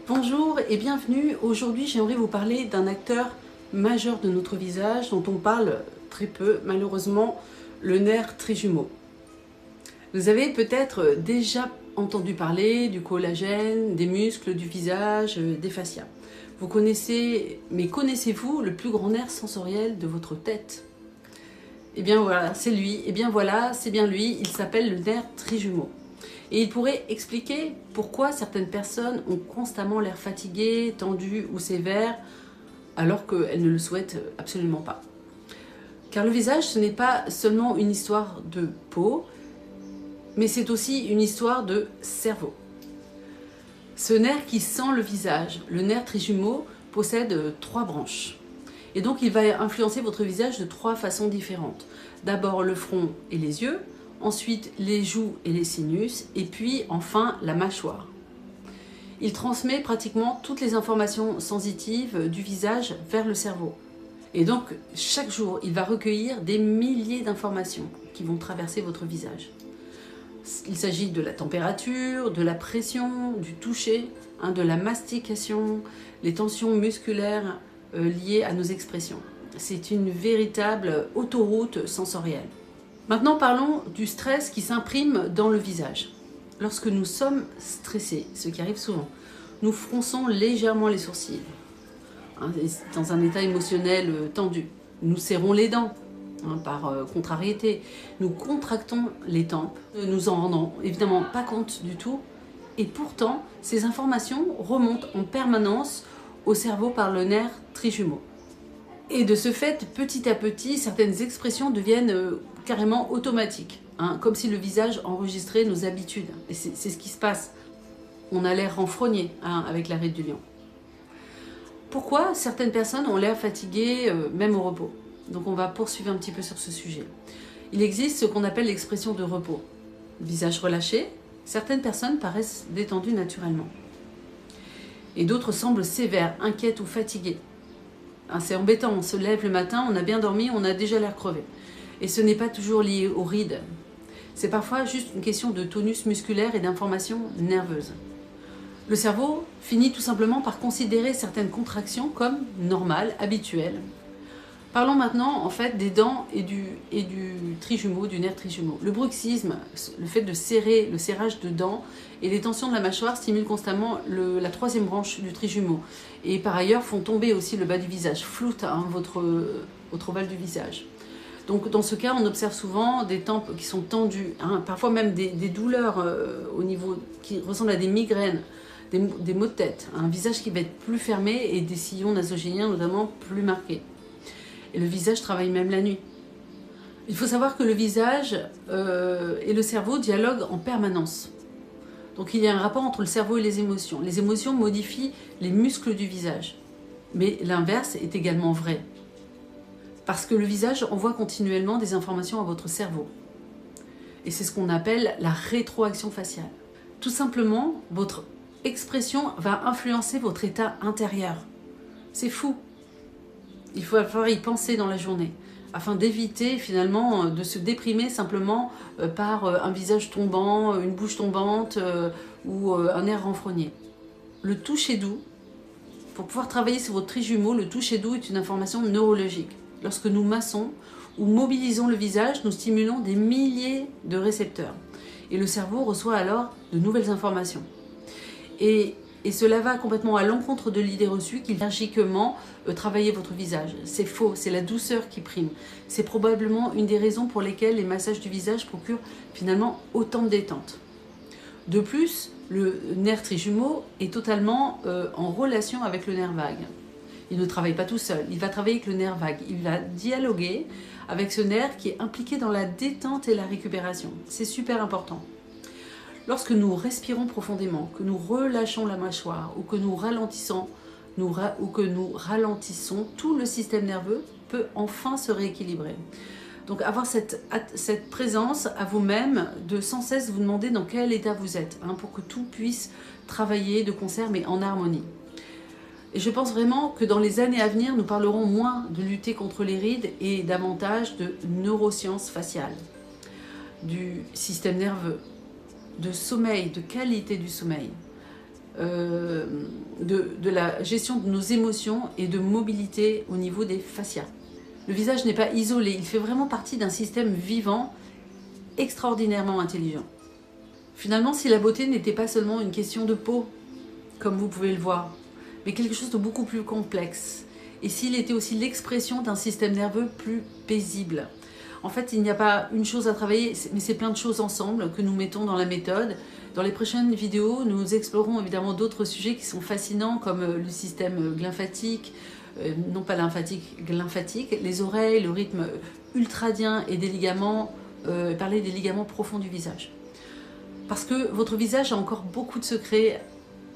Bonjour et bienvenue. Aujourd'hui, j'aimerais vous parler d'un acteur majeur de notre visage dont on parle très peu, malheureusement, le nerf trijumeau. Vous avez peut-être déjà entendu parler du collagène, des muscles du visage, des fascias. Vous connaissez, mais connaissez-vous le plus grand nerf sensoriel de votre tête? Eh bien voilà, c'est lui. Eh bien voilà, c'est bien lui. Il s'appelle le nerf trijumeau. Et il pourrait expliquer pourquoi certaines personnes ont constamment l'air fatiguées, tendues ou sévères, alors qu'elles ne le souhaitent absolument pas. Car le visage, ce n'est pas seulement une histoire de peau, mais c'est aussi une histoire de cerveau. Ce nerf qui sent le visage, le nerf trijumeau, possède 3 branches. Et donc il va influencer votre visage de 3 façons différentes. D'abord le front et les yeux, ensuite les joues et les sinus, et puis enfin la mâchoire. Il transmet pratiquement toutes les informations sensitives du visage vers le cerveau. Et donc chaque jour, il va recueillir des milliers d'informations qui vont traverser votre visage. Il s'agit de la température, de la pression, du toucher, de la mastication, les tensions musculaires liées à nos expressions. C'est une véritable autoroute sensorielle. Maintenant, parlons du stress qui s'imprime dans le visage. Lorsque nous sommes stressés, ce qui arrive souvent, nous fronçons légèrement les sourcils, dans un état émotionnel tendu. Nous serrons les dents, par contrariété. Nous contractons les tempes, ne nous en rendons évidemment pas compte du tout. Et pourtant, ces informations remontent en permanence au cerveau par le nerf trijumeau. Et de ce fait, petit à petit, certaines expressions deviennent carrément automatiques, comme si le visage enregistrait nos habitudes. Et c'est ce qui se passe. On a l'air renfrogné avec la ride du lion. Pourquoi certaines personnes ont l'air fatiguées, même au repos? Donc on va poursuivre un petit peu sur ce sujet. Il existe ce qu'on appelle l'expression de repos. Visage relâché, certaines personnes paraissent détendues naturellement. Et d'autres semblent sévères, inquiètes ou fatiguées. C'est embêtant, on se lève le matin, on a bien dormi, on a déjà l'air crevé. Et ce n'est pas toujours lié aux rides. C'est parfois juste une question de tonus musculaire et d'information nerveuse. Le cerveau finit tout simplement par considérer certaines contractions comme normales, habituelles. Parlons maintenant en fait des dents et du trijumeau, du nerf trijumeau. Le bruxisme, le fait de serrer, le serrage de dents et les tensions de la mâchoire stimulent constamment la 3e branche du trijumeau. Et par ailleurs font tomber aussi le bas du visage, floutent votre ovale du visage. Donc dans ce cas, on observe souvent des tempes qui sont tendues, parfois même des douleurs au niveau qui ressemblent à des migraines, des maux de tête, un visage qui va être plus fermé et des sillons nasogéniens notamment plus marqués. Et le visage travaille même la nuit. Il faut savoir que le visage et le cerveau dialoguent en permanence. Donc il y a un rapport entre le cerveau et les émotions. Les émotions modifient les muscles du visage. Mais l'inverse est également vrai. Parce que le visage envoie continuellement des informations à votre cerveau. Et c'est ce qu'on appelle la rétroaction faciale. Tout simplement, votre expression va influencer votre état intérieur. C'est fou. Il faut falloir y penser dans la journée, afin d'éviter finalement de se déprimer simplement par un visage tombant, une bouche tombante ou un air renfrogné. Le toucher doux, pour pouvoir travailler sur votre trijumeau, le toucher doux est une information neurologique. Lorsque nous massons ou mobilisons le visage, nous stimulons des milliers de récepteurs. Et le cerveau reçoit alors de nouvelles informations. Et cela va complètement à l'encontre de l'idée reçue qu'il faut énergiquement travailler votre visage. C'est faux, c'est la douceur qui prime. C'est probablement une des raisons pour lesquelles les massages du visage procurent finalement autant de détente. De plus, le nerf trijumeau est totalement en relation avec le nerf vague. Il ne travaille pas tout seul, il va travailler avec le nerf vague. Il va dialoguer avec ce nerf qui est impliqué dans la détente et la récupération. C'est super important. Lorsque nous respirons profondément, que nous relâchons la mâchoire ou que nous ralentissons, tout le système nerveux peut enfin se rééquilibrer. Donc avoir cette présence à vous-même, de sans cesse vous demander dans quel état vous êtes, pour que tout puisse travailler de concert mais en harmonie. Et je pense vraiment que dans les années à venir, nous parlerons moins de lutter contre les rides et davantage de neurosciences faciales, du système nerveux, de sommeil, de qualité du sommeil, de la gestion de nos émotions et de mobilité au niveau des fascias. Le visage n'est pas isolé, il fait vraiment partie d'un système vivant extraordinairement intelligent. Finalement, si la beauté n'était pas seulement une question de peau, comme vous pouvez le voir, mais quelque chose de beaucoup plus complexe, et s'il était aussi l'expression d'un système nerveux plus paisible. En fait, il n'y a pas une chose à travailler, mais c'est plein de choses ensemble que nous mettons dans la méthode. Dans les prochaines vidéos, nous explorerons évidemment d'autres sujets qui sont fascinants, comme le système glymphatique, non pas lymphatique, glymphatique, les oreilles, le rythme ultradien et des ligaments, parler des ligaments profonds du visage. Parce que votre visage a encore beaucoup de secrets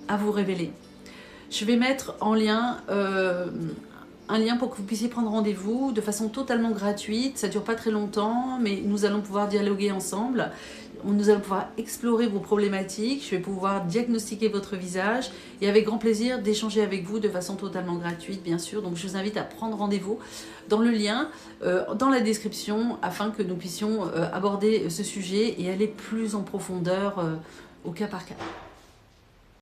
à vous révéler. Je vais mettre en lien un lien pour que vous puissiez prendre rendez-vous de façon totalement gratuite. Ça ne dure pas très longtemps, mais nous allons pouvoir dialoguer ensemble. Nous allons pouvoir explorer vos problématiques. Je vais pouvoir diagnostiquer votre visage et avec grand plaisir d'échanger avec vous de façon totalement gratuite, bien sûr. Donc je vous invite à prendre rendez-vous dans le lien, dans la description, afin que nous puissions aborder ce sujet et aller plus en profondeur au cas par cas.